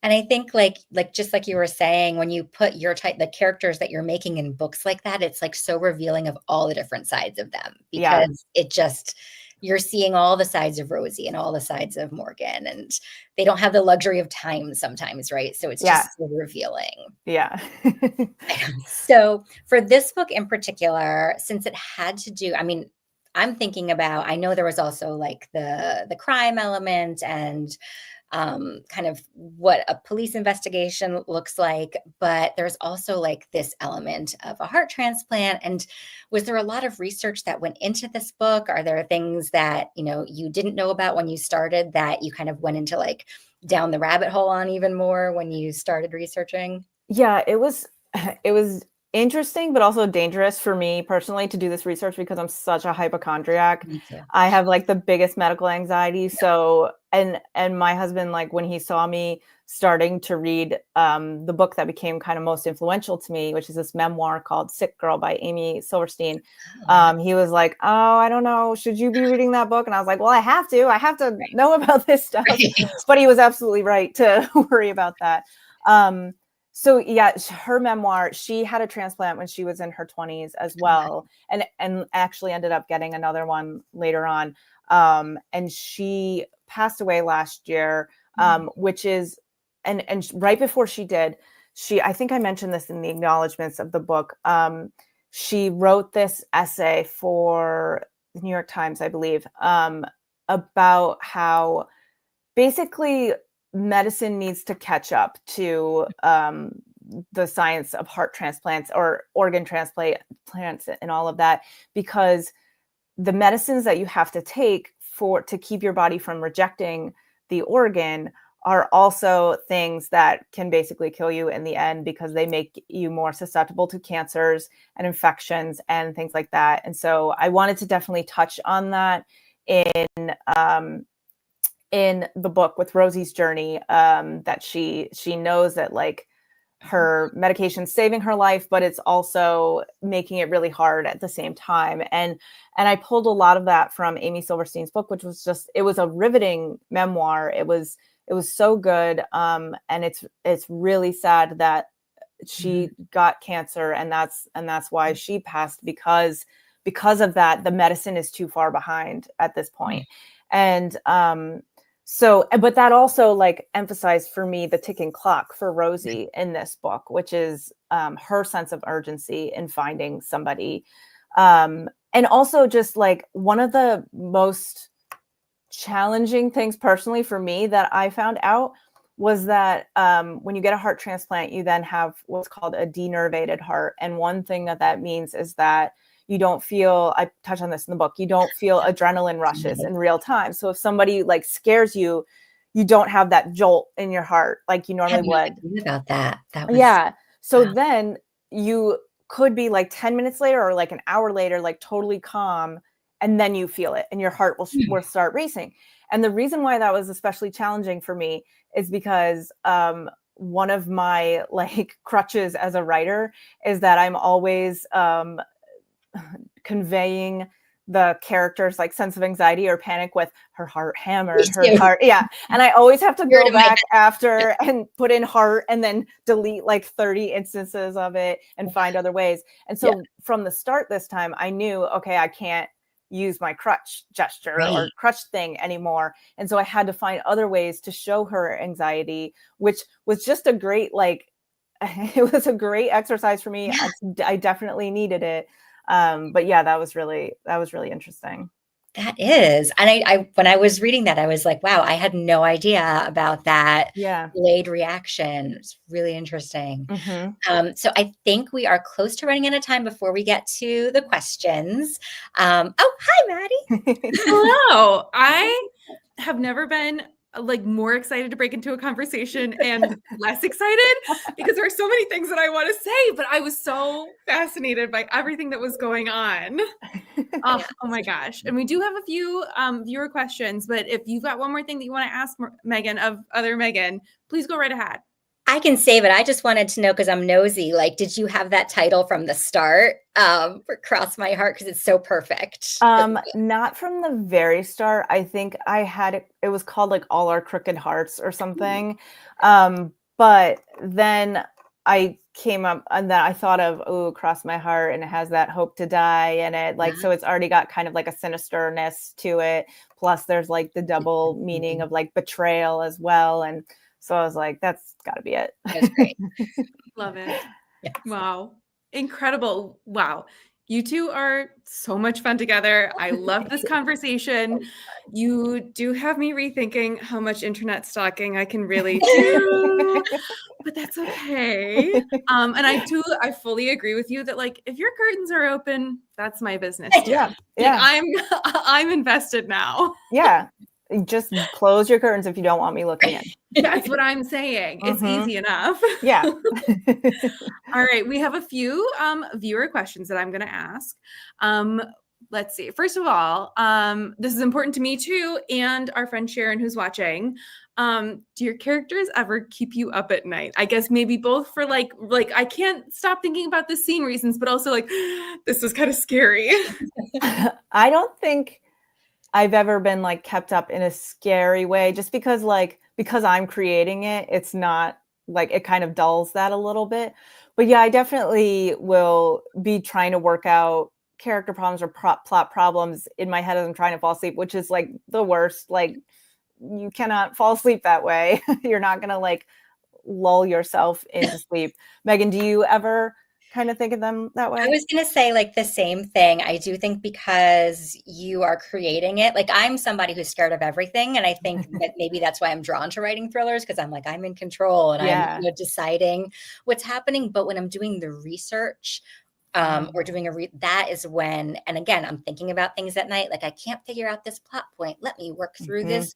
And I think like just like you were saying, when you put the characters that you're making in books like that, it's like so revealing of all the different sides of them, because you're seeing all the sides of Rosie and all the sides of Morgan, and they don't have the luxury of time sometimes, right? So it's just so revealing. Yeah. So for this book in particular, since it had to do, I mean, I'm thinking about, I know there was also like the crime element and kind of what a police investigation looks like, but there's also like this element of a heart transplant. And was there a lot of research that went into this book? Are there things that, you didn't know about when you started that you kind of went into like down the rabbit hole on even more when you started researching? Yeah, it was interesting, but also dangerous for me personally to do this research because I'm such a hypochondriac. Me too. I have like the biggest medical anxiety. So, and my husband, like when he saw me starting to read the book that became kind of most influential to me, which is this memoir called Sick Girl by Amy Silverstein, he was like, oh, I don't know, should you be reading that book? And I was like, well, I have to know about this stuff. But he was absolutely right to worry about that. So yeah, her memoir, she had a transplant when she was in her 20s as well, and actually ended up getting another one later on. And she passed away last year, which is, and right before she did, I think I mentioned this in the acknowledgments of the book. She wrote this essay for the New York Times, I believe, about how basically medicine needs to catch up to the science of heart transplants or organ transplants and all of that, because the medicines that you have to take to keep your body from rejecting the organ are also things that can basically kill you in the end, because they make you more susceptible to cancers and infections and things like that. And so I wanted to definitely touch on that in the book with Rosie's journey, that she knows that like her medication's saving her life, but it's also making it really hard at the same time. And I pulled a lot of that from Amy Silverstein's book, which was it was a riveting memoir. It was it was so good. And it's really sad that she got cancer, and that's why she passed, because of that, the medicine is too far behind at this point. And so, but that also like emphasized for me the ticking clock for Rosie in this book, which is her sense of urgency in finding somebody. And also just like one of the most challenging things personally for me that I found out was that when you get a heart transplant, you then have what's called a denervated heart. And one thing that means is that you don't feel, I touch on this in the book, you don't feel adrenaline rushes in real time. So if somebody like scares you, you don't have that jolt in your heart like you normally would. About that. That was, yeah. So then you could be like 10 minutes later or like an hour later, like totally calm. And then you feel it and your heart will start racing. And the reason why that was especially challenging for me is because one of my like crutches as a writer is that I'm always conveying the character's like sense of anxiety or panic with her heart hammered, her heart. Yeah. And I always have to go back after and put in heart and then delete like 30 instances of it and find other ways. And so from the start this time, I knew, okay, I can't use my crutch gesture or crutch thing anymore. And so I had to find other ways to show her anxiety, which was just a great, like, it was a great exercise for me. I definitely needed it. But yeah, that was really interesting. That is. And I when I was reading that, I was like, wow, I had no idea about that delayed reaction. It's really interesting. So I think we are close to running out of time before we get to the questions. Oh, hi, Maddie. Hello. I have never been like more excited to break into a conversation and less excited because there are so many things that I want to say, but I was so fascinated by everything that was going on. Oh my gosh. And we do have a few viewer questions, but if you've got one more thing that you want to ask Megan of other Megan, please go right ahead. I can save it. I just wanted to know, because I'm nosy, like, did you have that title from the start for Cross My Heart? Because it's so perfect. Not from the very start. I think I had it was called like All Our Crooked Hearts or something. But then I came up and then I thought of, Cross My Heart, and it has that hope to die in it. Like, so it's already got kind of like a sinisterness to it. Plus there's like the double meaning of like betrayal as well. And so I was like, that's got to be it. That's great. Love it. Yes. Wow. Incredible. Wow. You two are so much fun together. I love this conversation. You do have me rethinking how much internet stalking I can really do, but that's okay. And I fully agree with you that like, if your curtains are open, that's my business too. Yeah. Like, I'm invested now. Yeah. Just close your curtains if you don't want me looking in. That's what I'm saying. It's easy enough. Yeah. All right. We have a few viewer questions that I'm going to ask. Let's see. First of all, this is important to me too, and our friend Sharon who's watching. Do your characters ever keep you up at night? I guess maybe both for like I can't stop thinking about this scene reasons, but also like this was kind of scary. I don't think I've ever been like kept up in a scary way, just because I'm creating it, it's not like, it kind of dulls that a little bit. But yeah, I definitely will be trying to work out character problems or plot problems in my head as I'm trying to fall asleep, which is like the worst. Like, you cannot fall asleep that way. You're not going to like lull yourself into sleep. Megan, do you ever kind of think of them that way? I was going to say like the same thing. I do think because you are creating it, like I'm somebody who's scared of everything. And I think that maybe that's why I'm drawn to writing thrillers, because I'm like, I'm in control and I'm deciding what's happening. But when I'm doing the research or doing that is when, and again, I'm thinking about things at night. Like, I can't figure out this plot point. Let me work through this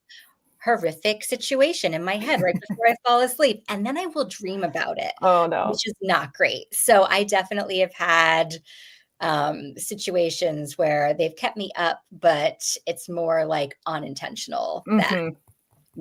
horrific situation in my head right before I fall asleep. And then I will dream about it. Oh no. Which is not great. So I definitely have had situations where they've kept me up, but it's more like unintentional that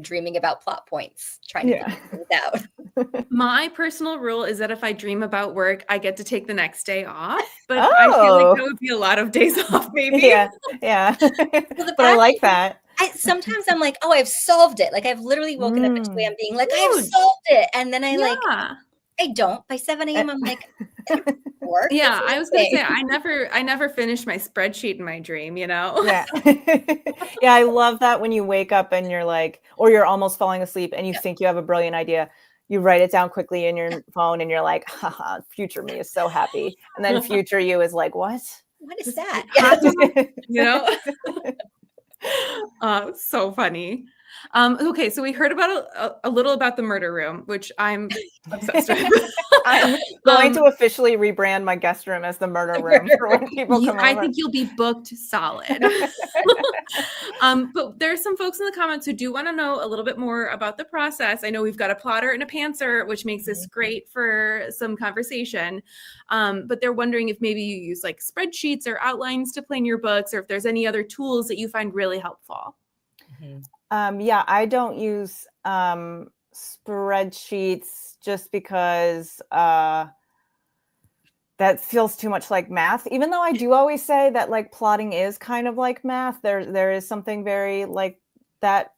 dreaming about plot points, trying to figure it out. My personal rule is that if I dream about work, I get to take the next day off. But I feel like that would be a lot of days off, maybe. Yeah. But I like that. Sometimes I'm like, oh, I've solved it. Like I've literally woken up at 2 a.m. being like, I've Huge. solved it. And then I Yeah. I don't. By 7 a.m. I'm like, that worked. Yeah, It's I was gonna say working. I never finished my spreadsheet in my dream, you know? Yeah. Yeah, I love that when you wake up and you're like, or you're almost falling asleep and you Yeah. think you have a brilliant idea. You write it down quickly in your phone and you're like, haha, future me is so happy. And then future you is like, what? What is that? How come, you know? So funny. Okay, so we heard about a little about the murder room, which I'm obsessed with. I'm going to officially rebrand my guest room as the murder room for when people come I over. think you'll be booked solid. But there are some folks in the comments who do want to know a little bit more about the process. I know we've got a plotter and a pantser, which makes this great for some conversation. But they're wondering if maybe you use like spreadsheets or outlines to plan your books, or if there's any other tools that you find really helpful. Yeah, I don't use spreadsheets just because that feels too much like math. Even though I do always say that like plotting is kind of like math, there is something very like that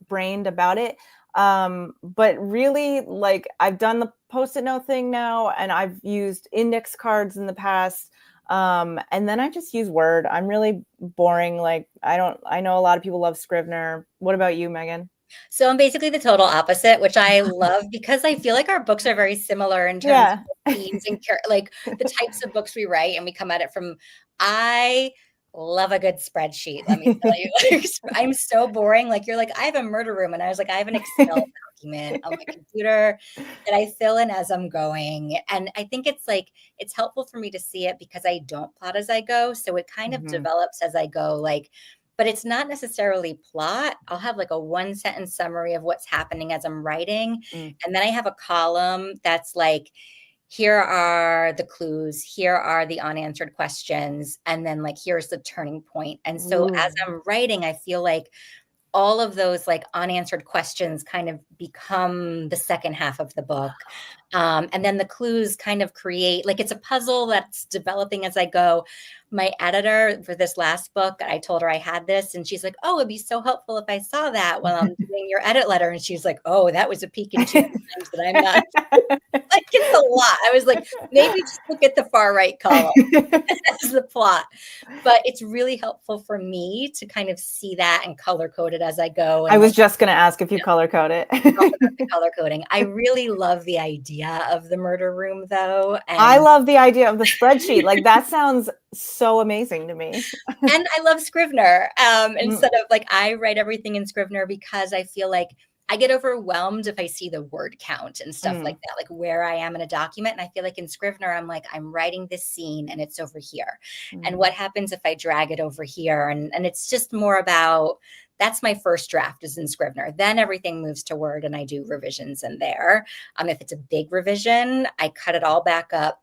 brained about it. But really, like I've done the Post-it note thing now, and I've used index cards in the past. And then I just use Word. I'm really boring. Like I know a lot of people love Scrivener. What about you, Megan? So I'm basically the total opposite, which I love because I feel like our books are very similar in terms of themes and like the types of books we write, and we come at it from. I love a good spreadsheet. Let me tell you, I'm so boring. Like you're like, I have a murder room, and I was like, I have an Excel document on my computer that I fill in as I'm going, and I think it's helpful for me to see it because I don't plot as I go, so it kind of develops as I go, like. But it's not necessarily plot. I'll have like a 1-sentence summary of what's happening as I'm writing. And then I have a column that's like, here are the clues, here are the unanswered questions, and then like, here's the turning point. And so as I'm writing, I feel like all of those like unanswered questions kind of become the second half of the book. And then the clues kind of create, like it's a puzzle that's developing as I go. My editor for this last book, I told her I had this, and she's like, oh, it'd be so helpful if I saw that while I'm doing your edit letter. And she's like, oh, that was a peek into times that I'm not. Like it's a lot. I was like, maybe just look at the far right column as the plot. But it's really helpful for me to kind of see that and color code it as I go. And I was just going to ask if you color code it. Color coding. I really love the idea of the murder room, though. And I love the idea of the spreadsheet. Like that sounds so amazing to me. And I love Scrivener. Instead of like, I write everything in Scrivener because I feel like I get overwhelmed if I see the word count and stuff like that, like where I am in a document. And I feel like in Scrivener, I'm like, I'm writing this scene and it's over here. And what happens if I drag it over here? And it's just more about, that's my first draft is in Scrivener. Then everything moves to Word and I do revisions in there. If it's a big revision, I cut it all back up,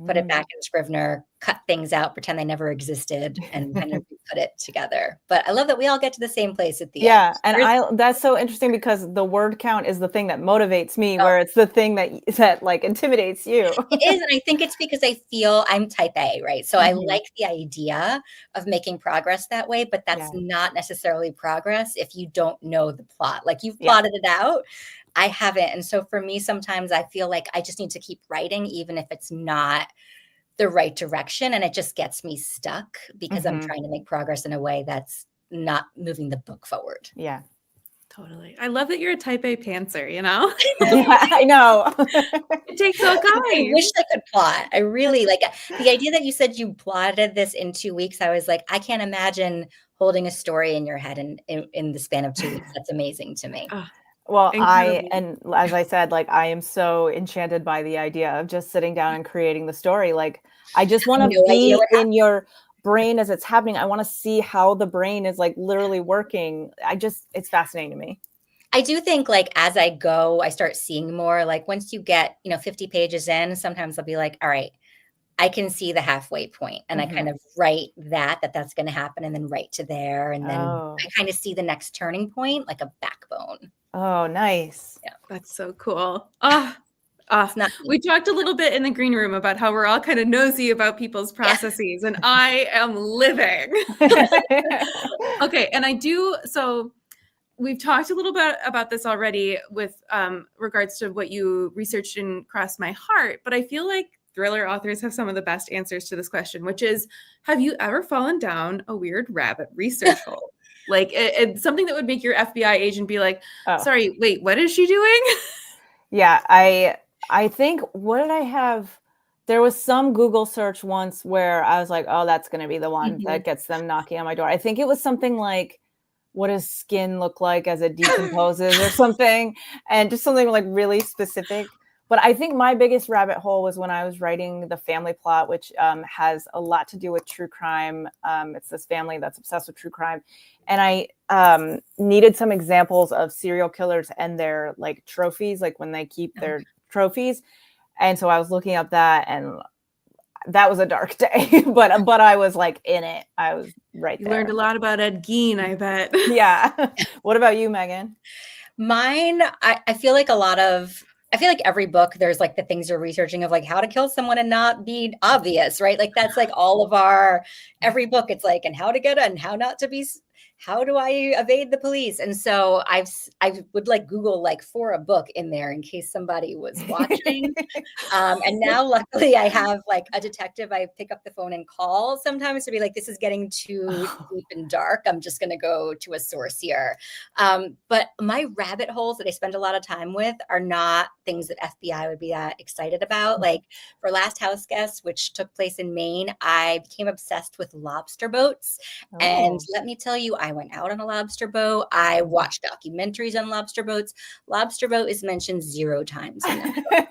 put it back in Scrivener, cut things out, pretend they never existed, and kind of put it together. But I love that we all get to the same place at the end. And that's so interesting because the word count is the thing that motivates me, where it's the thing that like intimidates you. It is, and I think it's because I feel I'm type A, right? So I like the idea of making progress that way, but that's not necessarily progress if you don't know the plot. Like you've plotted it out. I haven't. And so for me, sometimes I feel like I just need to keep writing, even if it's not the right direction. And it just gets me stuck because I'm trying to make progress in a way that's not moving the book forward. Yeah. Totally. I love that you're a type A pantser, you know? I know. It takes all kinds. I wish I could plot. I really like the idea that you said you plotted this in 2 weeks. I was like, I can't imagine holding a story in your head in the span of 2 weeks. That's amazing to me. Well, Incredible. and as I said, like, I am so enchanted by the idea of just sitting down and creating the story. Like, I just want to be in your brain as it's happening. I want to see how the brain is like literally working. It's fascinating to me. I do think like, as I go, I start seeing more, like once you get, 50 pages in, sometimes I'll be like, all right, I can see the halfway point, and I kind of write that's going to happen, and then write to there. And then I kind of see the next turning point, like a backbone. Oh, nice. Yeah. That's so cool. Oh, It's not we talked a little bit in the green room about how we're all kind of nosy about people's processes, and I am living. Okay, and so we've talked a little bit about this already with regards to what you researched in Cross My Heart, but I feel like thriller authors have some of the best answers to this question, which is, have you ever fallen down a weird rabbit research hole? Like it's something that would make your FBI agent be like, sorry, wait, what is she doing? Yeah, I think, what did I have? There was some Google search once where I was like, oh, that's going to be the one that gets them knocking on my door. I think it was something like, what does skin look like as it decomposes or something? And just something like really specific. But I think my biggest rabbit hole was when I was writing The Family Plot, which has a lot to do with true crime. It's this family that's obsessed with true crime. And I needed some examples of serial killers and their like trophies, like when they keep their trophies. And so I was looking up that, and that was a dark day, but I was like in it. I was right there. You learned a lot about Ed Gein, I bet. Yeah. What about you, Megan? Mine, I feel like every book, there's like the things you're researching of like how to kill someone and not be obvious, right? Like that's like all of every book. It's like, and how to get it and how not to be, how do I evade the police? And so I would like Google like for a book in there in case somebody was watching. And now luckily I have like a detective I pick up the phone and call sometimes to be like, this is getting too deep and dark. I'm just going to go to a source here. But my rabbit holes that I spend a lot of time with are not things that FBI would be that excited about. Like for Last House Guest, which took place in Maine, I became obsessed with lobster boats. And let me tell you, I went out on a lobster boat. I watched documentaries on lobster boats. Lobster boat is mentioned 0 times in that book.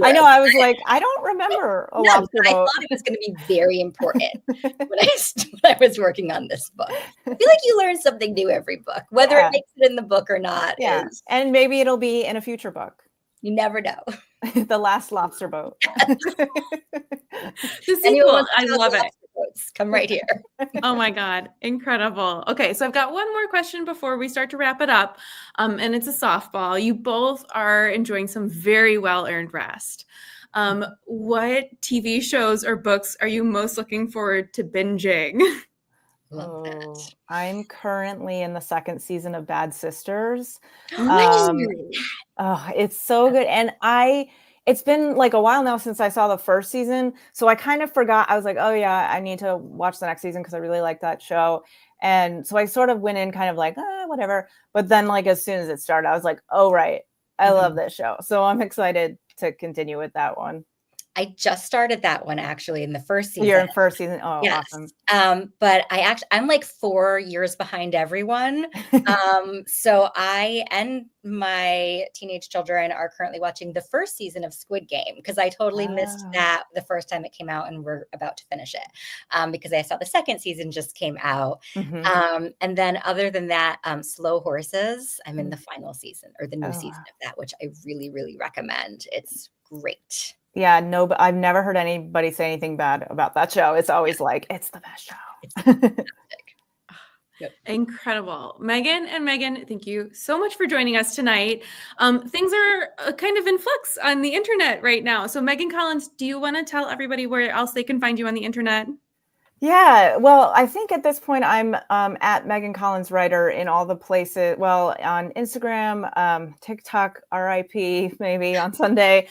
I know. I was like, I don't remember a lobster boat. I thought it was going to be very important when I was working on this book. I feel like you learn something new every book, whether it makes it in the book or not. Yeah, and maybe it'll be in a future book. You never know. The Last Lobster Boat. The sequel. I love it. Boats, come right here. Oh my God. Incredible. Okay. So I've got one more question before we start to wrap it up. And it's a softball. You both are enjoying some very well-earned rest. What TV shows or books are you most looking forward to binging? Love that. I'm currently in the 2nd season of Bad Sisters. It's so good. And it's been like a while now since I saw the 1st season. So I kind of forgot. I was like, oh yeah, I need to watch the next season because I really like that show. And so I sort of went in kind of like, whatever. But then like as soon as it started, I was like, oh, right. I love this show. So I'm excited to continue with that one. I just started that one actually in the 1st season. You're in 1st season. Oh, yes. Awesome. But I'm like 4 years behind everyone. So I and my teenage children are currently watching the 1st season of Squid Game because I totally missed that the first time it came out, and we're about to finish it because I saw the 2nd season just came out. And then other than that, Slow Horses, I'm in the final season or the new season of that, which I really, really recommend. It's great. Yeah, no, but I've never heard anybody say anything bad about that show. It's always like, it's the best show. It's fantastic. Yep. Incredible. Megan and Megan, thank you so much for joining us tonight. Things are kind of in flux on the internet right now. So Megan Collins, do you want to tell everybody where else they can find you on the internet? Yeah, well, I think at this point I'm at Megan Collins Writer in all the places. Well, on Instagram, TikTok, RIP, maybe on Sunday.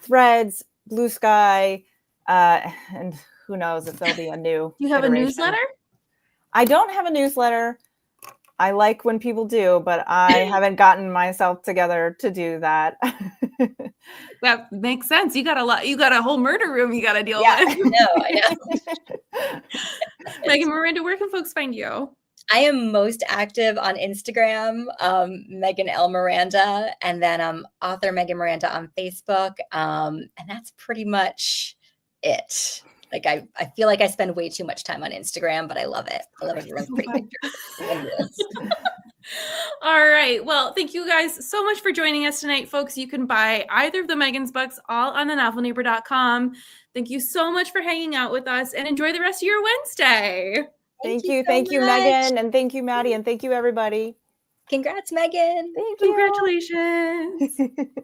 Threads, Blue Sky, and who knows if there'll be a new. You have iteration. A newsletter? I don't have a newsletter. I like when people do, but I haven't gotten myself together to do that. That makes sense. You got a whole murder room you got to deal with. I know. Megan Miranda, where can folks find you? I am most active on Instagram, Megan L. Miranda, and then author Megan Miranda on Facebook. And that's pretty much it. Like I feel like I spend way too much time on Instagram, but I love it. I love everyone's great pictures. All right. Well, thank you guys so much for joining us tonight, folks. You can buy either of the Megan's books all on thenovelneighbor.com. Thank you so much for hanging out with us, and enjoy the rest of your Wednesday. Thank you. Thank you, Megan. And thank you, Maddie. And thank you, everybody. Congrats, Megan. Thank you. Congratulations.